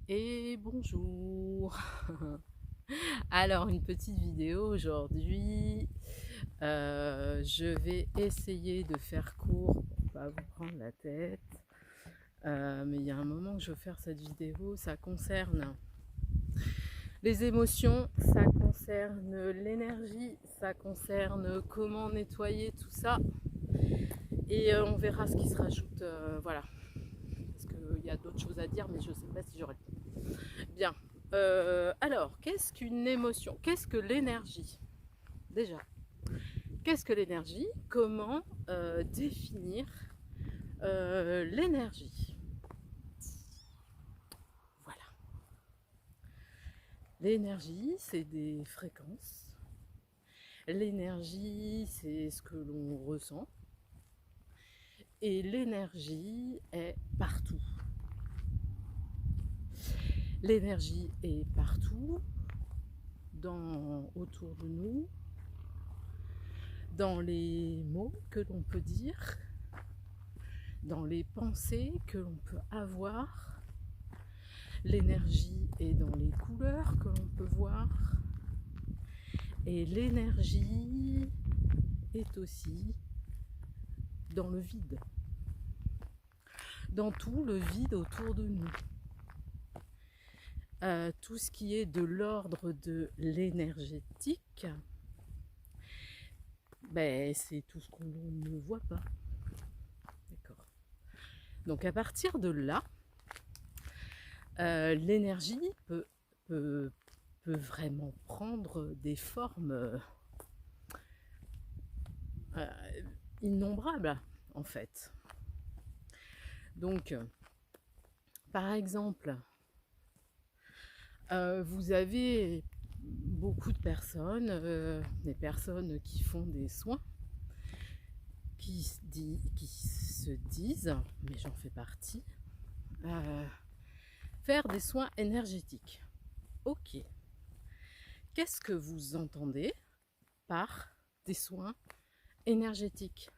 Et bonjour. Alors une petite vidéo aujourd'hui. Je vais essayer de faire court pour pas vous prendre la tête. Mais il y a un moment que je veux faire cette vidéo. Ça concerne les émotions, ça concerne l'énergie, ça concerne comment nettoyer tout ça. Et on verra ce qui se rajoute. Voilà. Parce qu'il y a d'autres choses à dire, mais je ne sais pas si j'aurai le temps. Bien. Alors, qu'est-ce qu'une émotion? Qu'est-ce que l'énergie? Déjà, qu'est-ce que l'énergie? Comment définir l'énergie? Voilà. L'énergie, c'est des fréquences. L'énergie, c'est ce que l'on ressent. Et l'énergie est partout. L'énergie est partout, autour de nous, dans les mots que l'on peut dire, dans les pensées que l'on peut avoir. L'énergie est dans les couleurs que l'on peut voir. Et l'énergie est aussi dans le vide. Dans tout le vide autour de nous. Tout ce qui est de l'ordre de l'énergétique, c'est tout ce qu'on ne voit pas. D'accord. Donc à partir de là, l'énergie peut vraiment prendre des formes innombrables en fait. Donc, par exemple, vous avez beaucoup de personnes, des personnes qui font des soins, qui se disent, mais j'en fais partie, faire des soins énergétiques. Ok. Qu'est-ce que vous entendez par des soins énergétiques?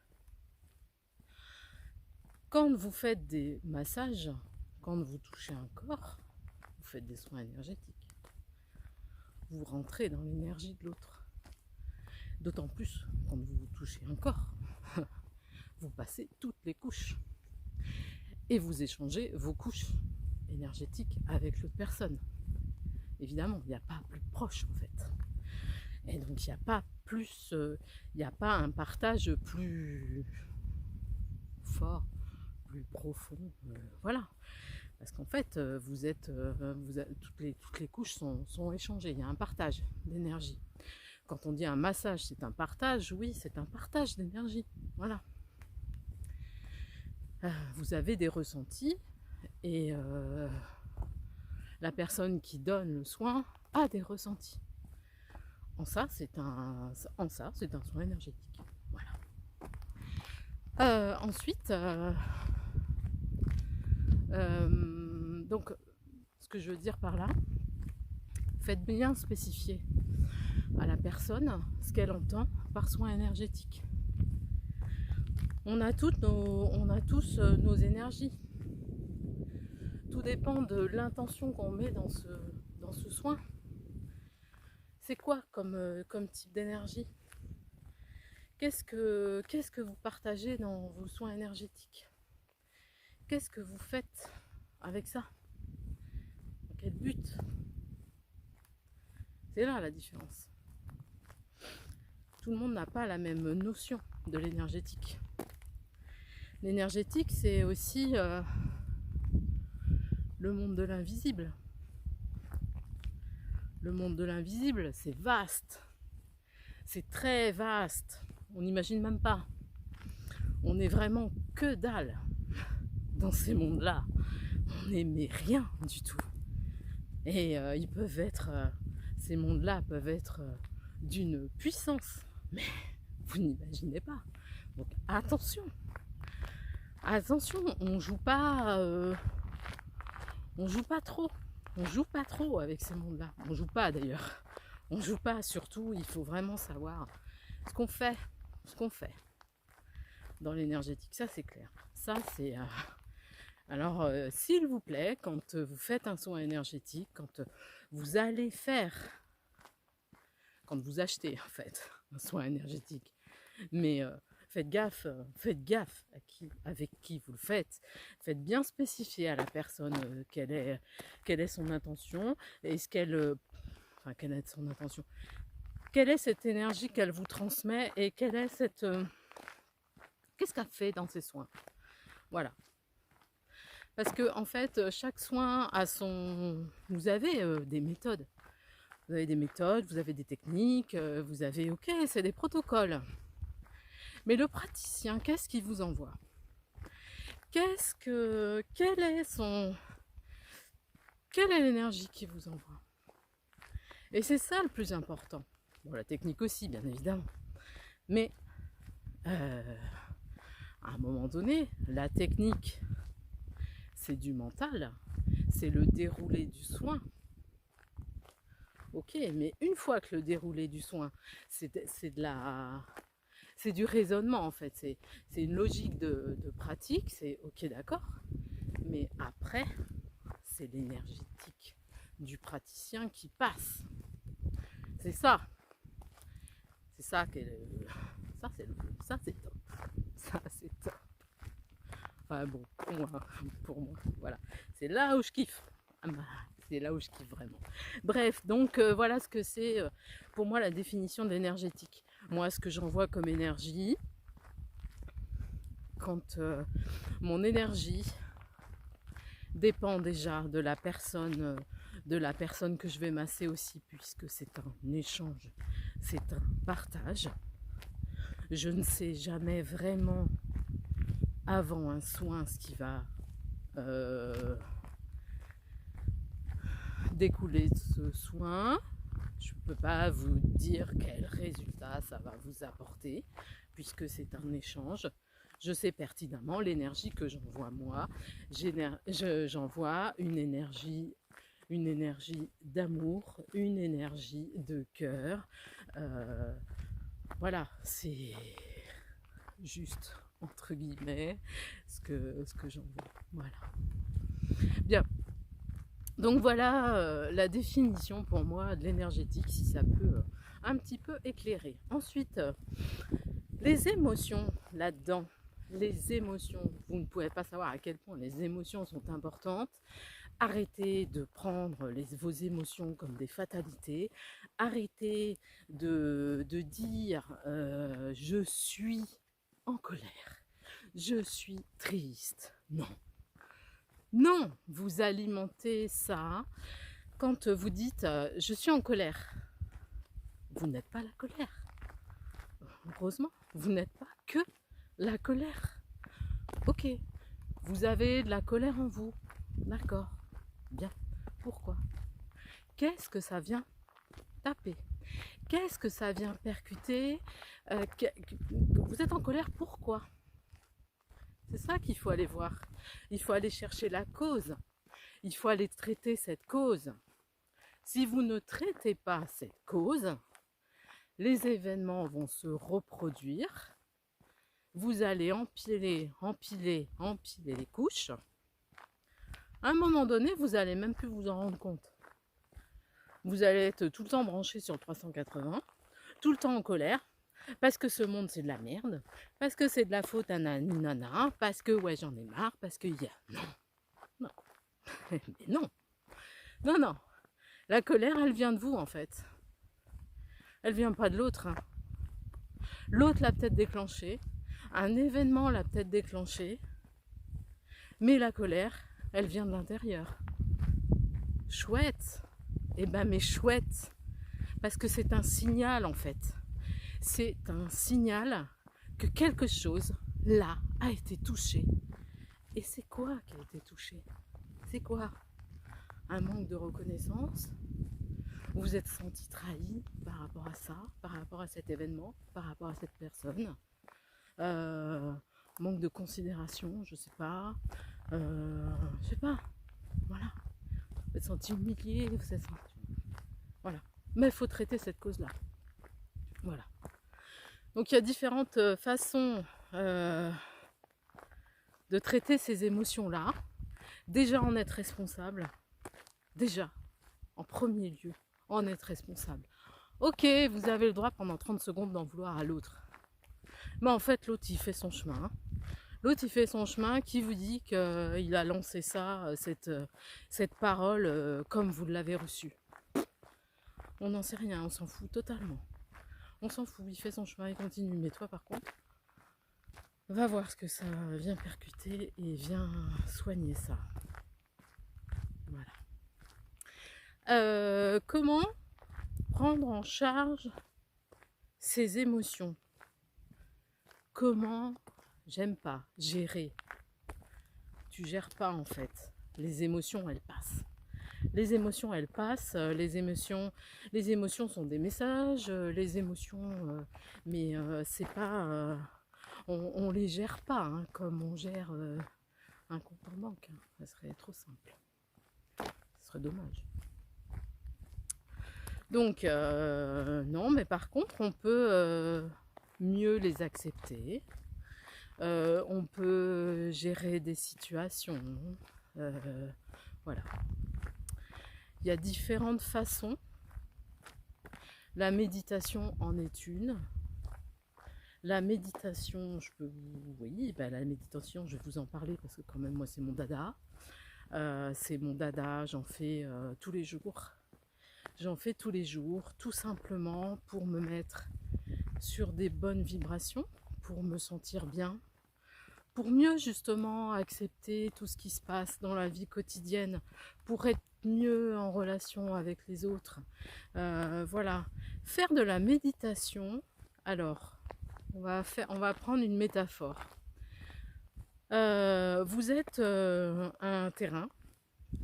Quand vous faites des massages, quand vous touchez un corps, vous faites des soins énergétiques. Vous rentrez dans l'énergie de l'autre. D'autant plus quand vous touchez un corps, vous passez toutes les couches et vous échangez vos couches énergétiques avec l'autre personne. Évidemment, il n'y a pas plus proche en fait. Et donc il n'y a pas plus, il n'y a pas un partage plus fort, plus profond, voilà. Parce qu'en fait, toutes les couches sont échangées, il y a un partage d'énergie. Quand on dit un massage, c'est un partage, oui, c'est un partage d'énergie, voilà. Vous avez des ressentis et la personne qui donne le soin a des ressentis. En ça, c'est un soin énergétique. Voilà. Ensuite, donc, ce que je veux dire par là, faites bien spécifier à la personne ce qu'elle entend par soin énergétique. On a tous nos énergies. Tout dépend de l'intention qu'on met dans ce soin. C'est quoi comme type d'énergie? Qu'est-ce que vous partagez dans vos soins énergétiques? Qu'est-ce que vous faites avec ça? Dans quel but? C'est là la différence. Tout le monde n'a pas la même notion de l'énergétique. L'énergétique, c'est aussi le monde de l'invisible. Le monde de l'invisible, c'est vaste. C'est très vaste. On n'imagine même pas. On n'est vraiment que dalle dans ces mondes-là. On n'est rien du tout. Et ces mondes-là peuvent être d'une puissance, mais vous n'imaginez pas. Donc attention, on joue pas trop. On joue pas trop avec ces mondes-là. On joue pas d'ailleurs. On joue pas, surtout, il faut vraiment savoir ce qu'on fait dans l'énergétique. Ça, c'est clair. Ça, c'est Alors, s'il vous plaît, quand vous faites un soin énergétique, quand vous allez faire, quand vous achetez en fait un soin énergétique, mais faites gaffe avec qui vous le faites. Faites bien spécifier à la personne quelle est son intention, et ce qu'elle, enfin quelle est son intention, quelle est cette énergie qu'elle vous transmet et quelle est cette, qu'est-ce qu'elle fait dans ses soins. Voilà. Parce que en fait, chaque soin a son. Vous avez des méthodes. Vous avez des méthodes, vous avez des techniques, vous avez. Ok, c'est des protocoles. Mais le praticien, qu'est-ce qu'il vous envoie? Quelle est son. Quelle est l'énergie qu'il vous envoie? Et c'est ça le plus important. Bon, la technique aussi, bien évidemment. Mais à un moment donné, la technique, c'est du mental, c'est le déroulé du soin. Ok, mais une fois que le déroulé du soin, c'est du raisonnement en fait, c'est une logique de pratique, c'est ok d'accord, mais après, c'est l'énergétique du praticien qui passe. C'est ça. C'est ça qui est ça c'est top. Ça c'est top. Enfin bon, pour moi, voilà. C'est là où je kiffe. C'est là où je kiffe vraiment. Bref, donc voilà ce que c'est pour moi la définition de l'énergétique. Moi, ce que j'envoie comme énergie, quand mon énergie dépend déjà de la personne que je vais masser aussi, puisque c'est un échange, c'est un partage. Je ne sais jamais vraiment avant un soin ce qui va découler de ce soin. Je ne peux pas vous dire quel résultat ça va vous apporter, puisque c'est un échange. Je sais pertinemment l'énergie que j'envoie moi. J'envoie une énergie d'amour, une énergie de cœur. Voilà, c'est juste entre guillemets ce que j'envoie. Voilà. Bien. Donc voilà la définition pour moi de l'énergétique, si ça peut un petit peu éclairer. Ensuite, les émotions là-dedans. Les émotions, vous ne pouvez pas savoir à quel point les émotions sont importantes. Arrêtez de prendre vos émotions comme des fatalités. Arrêtez de dire je suis en colère, je suis triste. Non. Non, vous alimentez ça quand vous dites je suis en colère. Vous n'êtes pas la colère. Heureusement, vous n'êtes pas que la colère. Ok, vous avez de la colère en vous. D'accord, bien. Pourquoi? Qu'est-ce que ça vient taper? Qu'est-ce que ça vient percuter? Vous êtes en colère, pourquoi? C'est ça qu'il faut aller voir. Il faut aller chercher la cause. Il faut aller traiter cette cause. Si vous ne traitez pas cette cause, les événements vont se reproduire. Vous allez empiler les couches. À un moment donné, vous n'allez même plus vous en rendre compte. Vous allez être tout le temps branché sur le 380, tout le temps en colère, parce que ce monde c'est de la merde, parce que c'est de la faute à nana, parce que ouais j'en ai marre, parce que non, non, mais non, la colère elle vient de vous en fait, elle vient pas de l'autre, hein. L'autre l'a peut-être déclenché, un événement l'a peut-être déclenché, mais la colère elle vient de l'intérieur. Chouette, eh ben mais chouette, parce que c'est un signal en fait. C'est un signal que quelque chose, là, a été touché. Et c'est quoi qui a été touché? C'est quoi? Un manque de reconnaissance? Vous vous êtes senti trahi par rapport à ça, par rapport à cet événement, par rapport à cette personne? Manque de considération, je sais pas. Voilà. Vous êtes senti humilié, vous êtes senti... Voilà. Mais il faut traiter cette cause-là. Voilà. Donc il y a différentes façons de traiter ces émotions-là. Déjà en être responsable, déjà, en premier lieu, en être responsable. Ok, vous avez le droit pendant 30 secondes d'en vouloir à l'autre. Mais en fait, l'autre, il fait son chemin. Hein. L'autre, il fait son chemin. Qui vous dit qu'il a lancé ça, cette parole, comme vous l'avez reçue? On n'en sait rien, on s'en fout totalement. On s'en fout, il fait son chemin, il continue. Mais toi, par contre, va voir ce que ça vient percuter et viens soigner ça. Voilà. Comment prendre en charge ses émotions? Comment, j'aime pas, gérer? Tu gères pas en fait. Les émotions, elles passent. Les émotions, elles passent. Les émotions sont des messages. Les émotions, mais c'est pas, on les gère pas hein, comme on gère un compte en banque. Hein. Ça serait trop simple. Ce serait dommage. Donc, non, mais par contre, on peut mieux les accepter. On peut gérer des situations. Voilà. Il y a différentes façons. La méditation en est une. La méditation, oui, ben la méditation, je vais vous en parler parce que quand même, moi, c'est mon dada. J'en fais tous les jours. J'en fais tous les jours, tout simplement pour me mettre sur des bonnes vibrations, pour me sentir bien, pour mieux justement accepter tout ce qui se passe dans la vie quotidienne, pour être mieux en relation avec les autres. Voilà, faire de la méditation. Alors, on va prendre une métaphore. Vous êtes un terrain,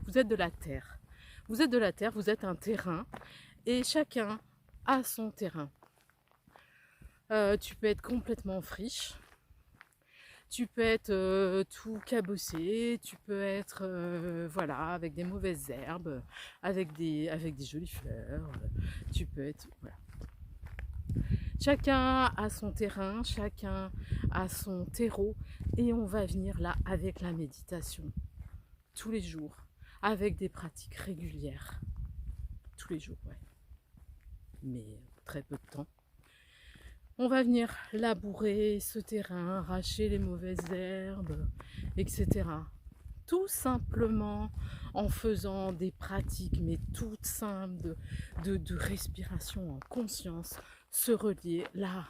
vous êtes de la terre. Vous êtes de la terre, vous êtes un terrain, et chacun a son terrain. Tu peux être complètement friche, tu peux être tout cabossé, tu peux être voilà, avec des mauvaises herbes, avec des jolies fleurs, tu peux être... Voilà. Chacun a son terrain, chacun a son terreau, et on va venir là avec la méditation, tous les jours, avec des pratiques régulières, tous les jours, ouais. Mais très peu de temps. On va venir labourer ce terrain, arracher les mauvaises herbes, etc. Tout simplement en faisant des pratiques, mais toutes simples, de respiration en conscience, se relier là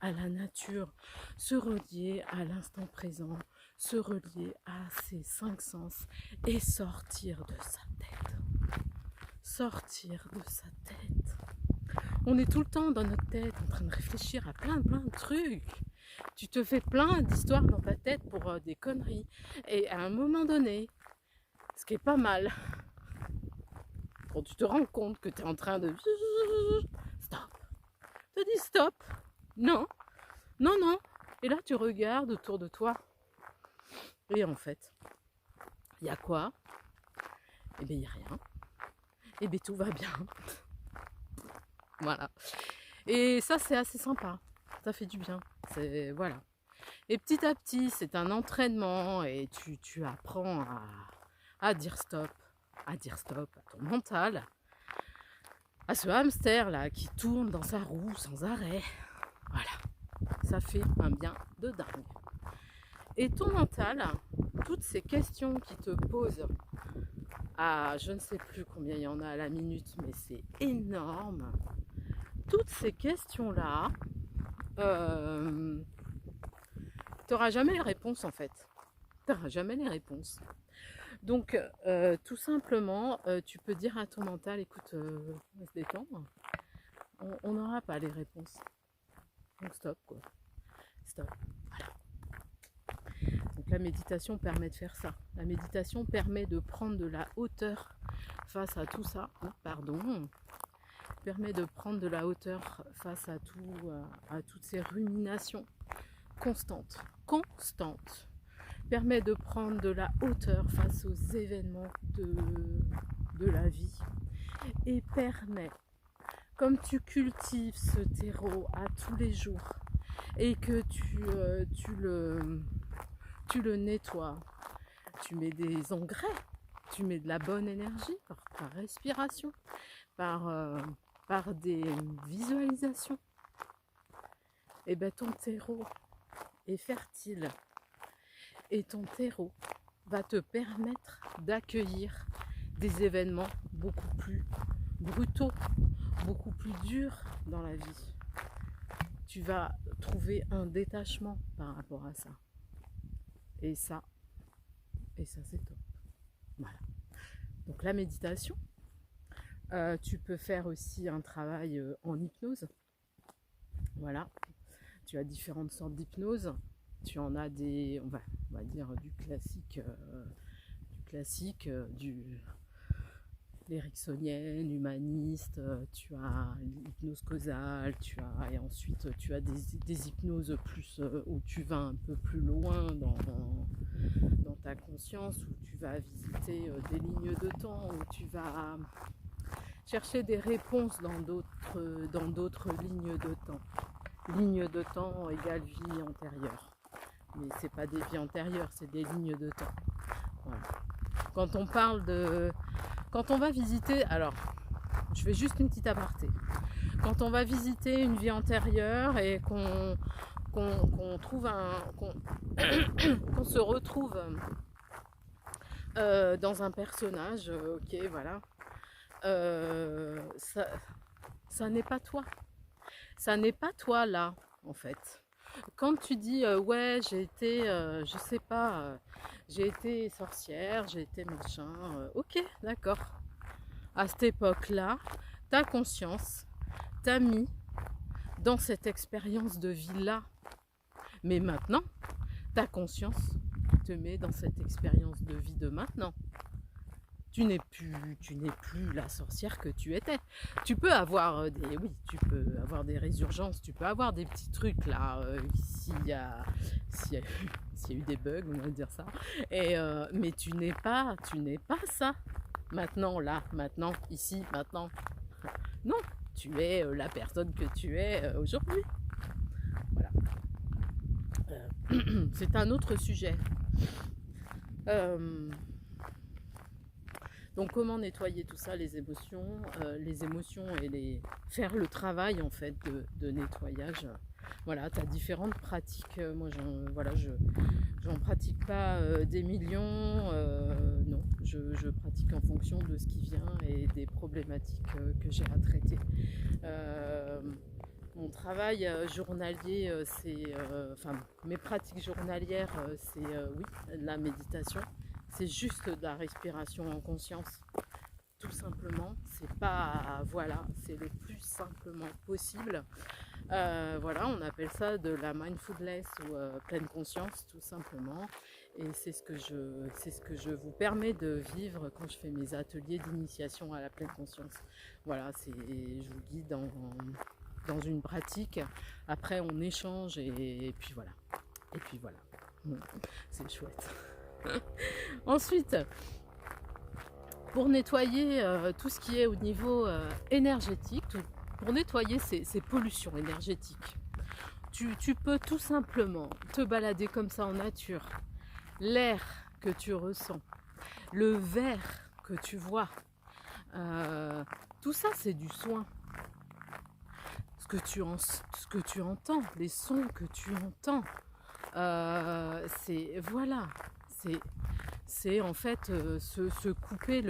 à la nature, se relier à l'instant présent, se relier à ses 5 sens et sortir de sa tête. Sortir de sa tête. On est tout le temps dans notre tête en train de réfléchir à plein de trucs. Tu te fais plein d'histoires dans ta tête pour des conneries. Et à un moment donné, ce qui est pas mal, quand tu te rends compte que tu es en train de... Stop. Tu dis stop. Non. Non, non. Et là, tu regardes autour de toi. Et en fait, il y a quoi? Eh bien, il n'y a rien. Eh bien, tout va bien. Voilà. Et ça, c'est assez sympa. Ça fait du bien. Voilà. Et petit à petit, c'est un entraînement et tu apprends à dire stop. À dire stop à ton mental. À ce hamster là qui tourne dans sa roue sans arrêt. Voilà. Ça fait un bien de dingue. Et ton mental, toutes ces questions qui te posent, je ne sais plus combien il y en a à la minute, mais c'est énorme. Toutes ces questions-là, tu n'auras jamais les réponses en fait. Tu n'auras jamais les réponses. Donc, tout simplement, tu peux dire à ton mental, écoute, on va se détendre. On n'aura pas les réponses. Donc stop quoi. Stop. Voilà. Donc la méditation permet de faire ça. La méditation permet de prendre de la hauteur face à tout ça. Oh, pardon. Permet de prendre de la hauteur face à toutes ces ruminations constantes. Permet de prendre de la hauteur face aux événements de la vie. Et permet, comme tu cultives ce terreau à tous les jours et que tu le nettoies, tu mets des engrais, tu mets de la bonne énergie par ta respiration, par des visualisations, et ben ton terreau est fertile et ton terreau va te permettre d'accueillir des événements beaucoup plus brutaux, beaucoup plus durs dans la vie. Tu vas trouver un détachement par rapport à ça. Et ça c'est top. Voilà. Donc la méditation, tu peux faire aussi un travail en hypnose. Voilà. Tu as différentes sortes d'hypnose. Tu en as des, on va dire du classique, l'éricksonienne, humaniste, tu as l'hypnose causale, et ensuite tu as des hypnoses plus où tu vas un peu plus loin dans ta conscience, où tu vas visiter des lignes de temps, où tu vas chercher des réponses dans d'autres lignes de temps. Ligne de temps égale vie antérieure. Mais c'est pas des vies antérieures, c'est des lignes de temps. Voilà. Quand on va visiter, alors je fais juste une petite aparté. Quand on va visiter une vie antérieure et qu'on trouve qu'on se retrouve dans un personnage, ok, voilà, ça n'est pas toi. Ça n'est pas toi là, en fait. Quand tu dis ouais, j'ai été, je sais pas, j'ai été sorcière, j'ai été machin, ok, d'accord. À cette époque-là, ta conscience t'a mis dans cette expérience de vie-là. Mais maintenant, ta conscience te met dans cette expérience de vie de maintenant. Tu n'es plus la sorcière que tu étais. Tu peux avoir des résurgences, tu peux avoir des petits trucs là, s'il y a eu des bugs, on va dire ça. Mais tu n'es pas ça. Maintenant, là, maintenant, ici, maintenant. Non, tu es la personne que tu es aujourd'hui. Voilà. C'est un autre sujet. Donc comment nettoyer tout ça, les émotions et faire le travail en fait de nettoyage. Voilà, tu as différentes pratiques. Moi j'en pratique pas des millions, non, je pratique en fonction de ce qui vient et des problématiques que j'ai à traiter. Mon travail journalier, mes pratiques journalières, c'est oui, la méditation. C'est juste de la respiration en conscience, tout simplement. C'est pas, voilà, c'est le plus simplement possible. Voilà, on appelle ça de la mindfulness ou pleine conscience, tout simplement. Et c'est ce que je vous permets de vivre quand je fais mes ateliers d'initiation à la pleine conscience. Voilà, je vous guide dans une pratique. Après, on échange et puis voilà. Et puis voilà. C'est chouette. Ensuite, pour nettoyer tout ce qui est au niveau énergétique, pour nettoyer ces pollutions énergétiques, tu peux tout simplement te balader comme ça en nature. L'air que tu ressens, le verre que tu vois, tout ça c'est du soin. Ce que tu entends, les sons que tu entends, c'est en fait se couper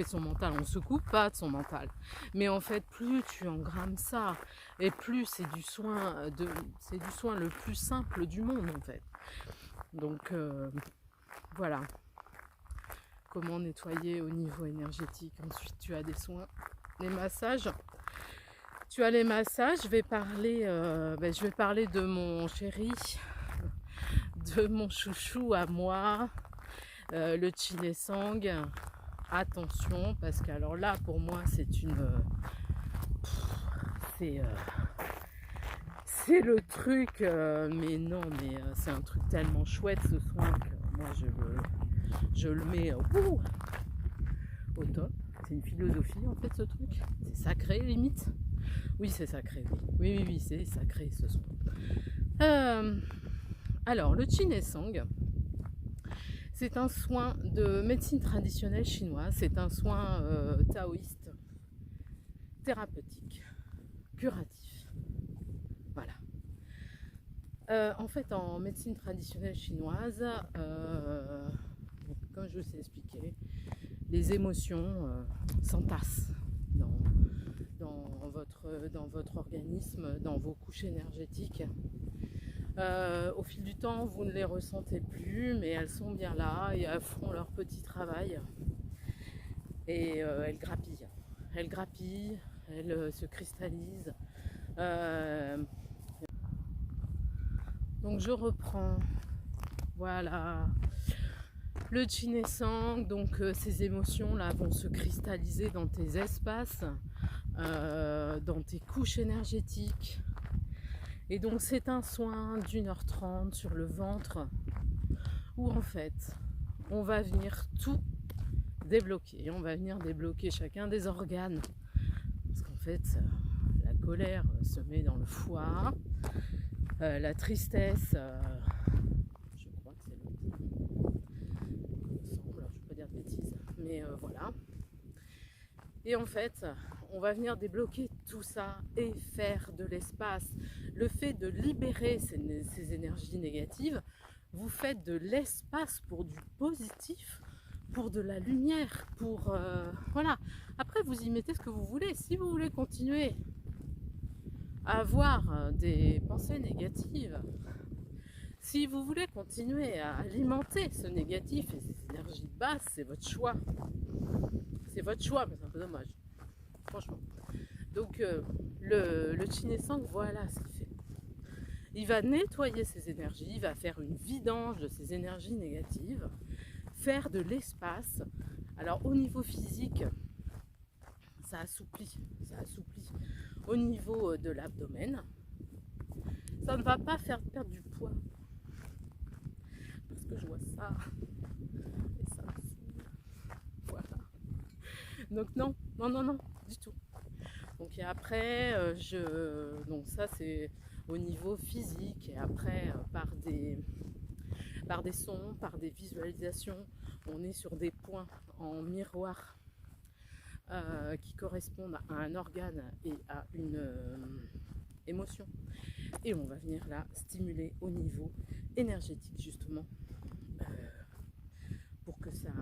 son mental. On ne se coupe pas de son mental, mais en fait plus tu engrammes ça et plus c'est du soin le plus simple du monde en fait. Donc voilà comment nettoyer au niveau énergétique. Ensuite tu as des soins, les massages. Tu as les massages. Je vais parler de mon chéri, de mon chouchou à moi, le Chinesang. Attention, parce que alors là pour moi c'est le truc, mais non, mais c'est un truc tellement chouette ce soin que moi je le mets au top. C'est une philosophie en fait ce truc. C'est sacré limite. Oui, c'est sacré. Oui, c'est sacré ce soin. Alors le Chinesang, C'est un soin de médecine traditionnelle chinoise, c'est un soin taoïste, thérapeutique, curatif. Voilà. En fait, en médecine traditionnelle chinoise, comme je vous ai expliqué, les émotions s'entassent dans votre organisme, dans vos couches énergétiques. Au fil du temps, vous ne les ressentez plus, mais elles sont bien là et elles font leur petit travail. Et elles grappillent. Elles grappillent, elles se cristallisent. Donc je reprends. Voilà. Le Qin et Sang, donc ces émotions-là vont se cristalliser dans tes espaces, dans tes couches énergétiques. Et donc c'est un soin d'1h30 sur le ventre où en fait on va venir tout débloquer. On va venir débloquer chacun des organes. Parce qu'en fait la colère se met dans le foie, la tristesse, je crois que c'est le poumon, il me semble, je ne vais pas dire de bêtises, mais voilà. Et en fait, on va venir débloquer tout ça et faire de l'espace. Le fait de libérer ces énergies négatives, vous faites de l'espace pour du positif, pour de la lumière, pour... voilà. Après, vous y mettez ce que vous voulez. Si vous voulez continuer à avoir des pensées négatives, si vous voulez continuer à alimenter ce négatif et ces énergies basses, c'est votre choix. C'est votre choix, mais c'est un peu dommage, franchement. Donc le Qin et Sang, voilà ce qu'il fait. Il va nettoyer ces énergies, il va faire une vidange de ces énergies négatives, faire de l'espace. Alors au niveau physique, ça assouplit. Au niveau de l'abdomen, ça ne va pas faire perdre du poids. Parce que je vois ça, et ça me saoule. Voilà. Donc non, du tout. Donc et après, donc ça c'est au niveau physique, et après par des sons, par des visualisations, on est sur des points en miroir qui correspondent à un organe et à une émotion. Et on va venir là stimuler au niveau énergétique justement pour que ça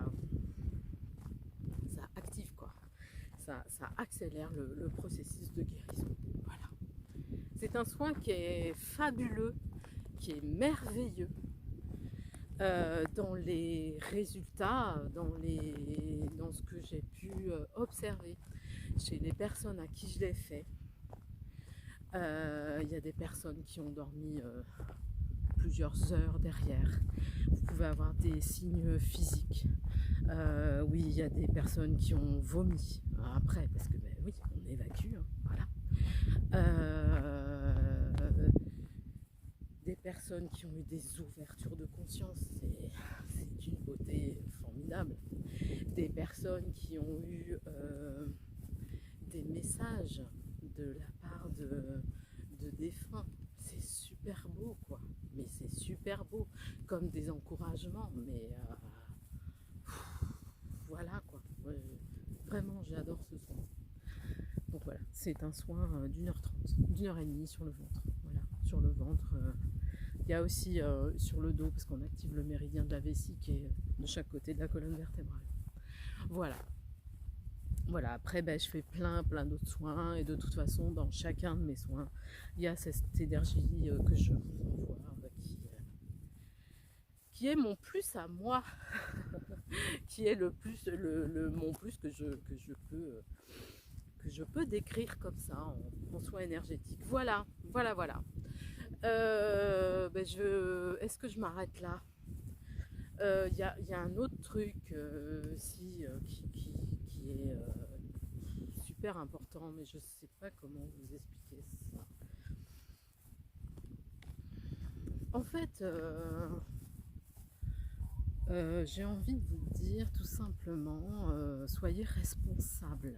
active quoi. Ça accélère le processus de guérison. Voilà. C'est un soin qui est fabuleux, qui est merveilleux dans les résultats, dans ce que j'ai pu observer chez les personnes à qui je l'ai fait. Il y a des personnes qui ont dormi plusieurs heures derrière. Vous pouvez avoir des signes physiques. Oui, il y a des personnes qui ont vomi après, parce que ben, oui, on évacue, hein, voilà. Des personnes qui ont eu des ouvertures de conscience, c'est une beauté formidable. Des personnes qui ont eu des messages de la part de défunts, c'est super beau quoi, mais c'est super beau, comme des encouragements, mais voilà quoi, vraiment j'adore ce soin. Donc voilà, c'est un soin d'1h30, d'1h30 sur le ventre, voilà, sur le ventre. Il y a aussi sur le dos, parce qu'on active le méridien de la vessie qui est de chaque côté de la colonne vertébrale. Voilà. Voilà, après ben, je fais plein d'autres soins, et de toute façon dans chacun de mes soins il y a cette énergie que je vous envoie qui est mon plus à moi qui est le plus mon plus que je peux décrire comme ça en soins énergétiques. Voilà. Ben est-ce que je m'arrête là? Il y a un autre truc qui est super important, mais je sais pas comment vous expliquer ça. En fait, j'ai envie de vous dire tout simplement, soyez responsables.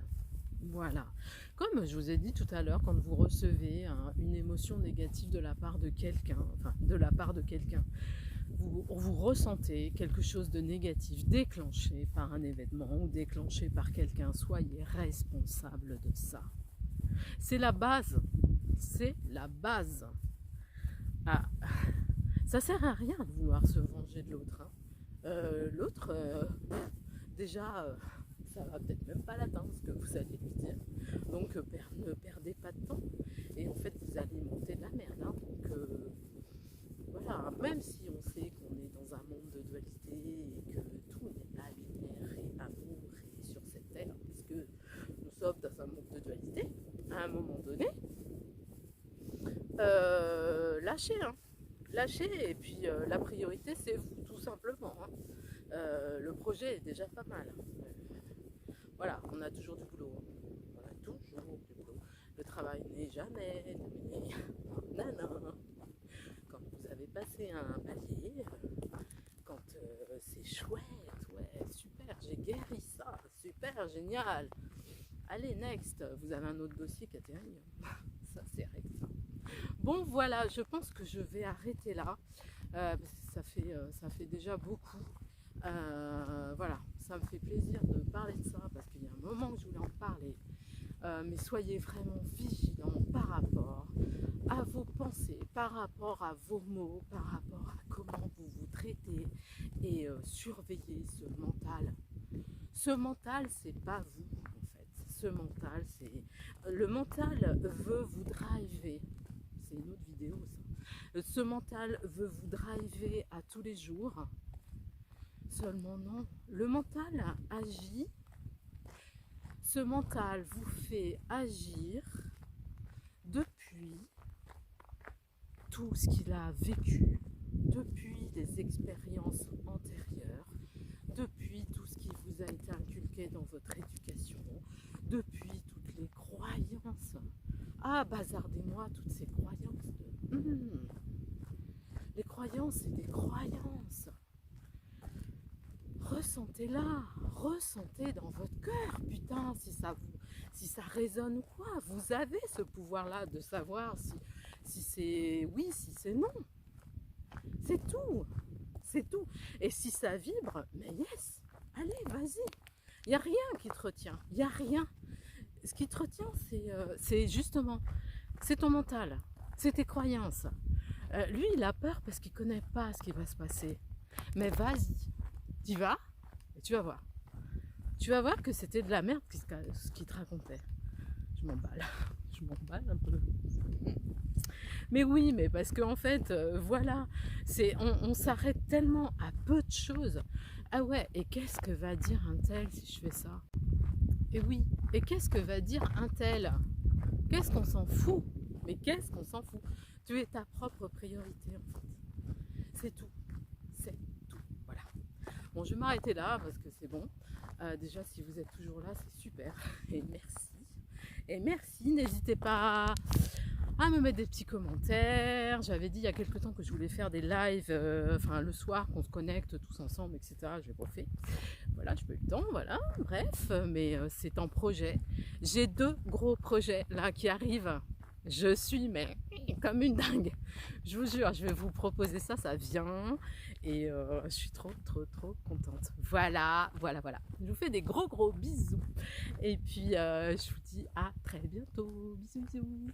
Voilà. Comme je vous ai dit tout à l'heure, quand vous recevez une émotion négative de la part de quelqu'un, vous ressentez quelque chose de négatif déclenché par un événement ou déclenché par quelqu'un, soyez responsable de ça. C'est la base. C'est la base. Ah, ça sert à rien de vouloir se venger de l'autre. Hein. L'autre, déjà, ça va peut-être même pas l'atteindre ce que vous allez lui dire. Donc ne perdez pas de temps. Et en fait, vous allez monter de la merde. Hein. Donc voilà, même si on sait qu'on est dans un monde de dualité et que tout n'est pas lumière et amour et sur cette terre, puisque nous sommes dans un monde de dualité, à un moment donné, lâchez, hein. Lâchez, et puis la priorité c'est vous, tout simplement. Hein. Le projet est déjà pas mal. Voilà, on a toujours du boulot. On a toujours du boulot. Le travail n'est jamais terminé. Nanana. Quand vous avez passé un palier, quand c'est chouette, ouais, super, j'ai guéri ça, super, génial. Allez, next, vous avez un autre dossier qui atterrit. Ça, c'est règle ça. Bon, voilà, je pense que je vais arrêter là. Parce que ça fait déjà beaucoup. Voilà, ça me fait plaisir de parler de ça parce qu'il y a un moment que je voulais en parler. Mais soyez vraiment vigilants par rapport à vos pensées, par rapport à vos mots, par rapport à comment vous vous traitez et surveillez ce mental. Ce mental, c'est pas vous en fait. Ce mental, c'est le mental veut vous driver. C'est une autre vidéo ça. Ce mental veut vous driver à tous les jours. Seulement non. Le mental agit. Ce mental vous fait agir depuis tout ce qu'il a vécu, depuis des expériences antérieures, depuis tout ce qui vous a été inculqué dans votre éducation, depuis toutes les croyances. Ah, bazardez-moi toutes ces croyances de... Les croyances, c'est des croyances. Ressentez-la, ressentez dans votre cœur, putain, si ça résonne ou quoi. Vous avez ce pouvoir-là de savoir si c'est oui, si c'est non. C'est tout, c'est tout. Et si ça vibre, mais yes, allez, vas-y. Il n'y a rien qui te retient, il n'y a rien. Ce qui te retient, c'est justement, c'est ton mental, c'est tes croyances. Lui, il a peur parce qu'il ne connaît pas ce qui va se passer. Mais vas-y, tu vas et tu vas voir. Tu vas voir que c'était de la merde ce qu'il te racontait. Je m'emballe. Je m'emballe un peu. Mais oui, mais parce qu'en fait, voilà, on s'arrête tellement à peu de choses. Ah ouais, et qu'est-ce que va dire un tel si je fais ça? Et oui, et qu'est-ce que va dire un tel? Qu'est-ce qu'on s'en fout? Mais qu'est-ce qu'on s'en fout? Tu es ta propre priorité en fait. C'est tout. C'est tout. Voilà. Bon, je vais m'arrêter là parce que c'est bon. Déjà, si vous êtes toujours là, c'est super. Et merci. Et merci. N'hésitez pas à me mettre des petits commentaires. J'avais dit il y a quelques temps que je voulais faire des lives, enfin le soir, qu'on se connecte tous ensemble, etc. Je vais pas faire. Voilà, je peux eu le temps, voilà. Bref, mais c'est en projet. J'ai 2 gros projets là qui arrivent. Je suis mais comme une dingue. Je vous jure, je vais vous proposer ça, ça vient. Et je suis trop contente. Voilà. Je vous fais des gros bisous. Et puis je vous dis à très bientôt. Bisous.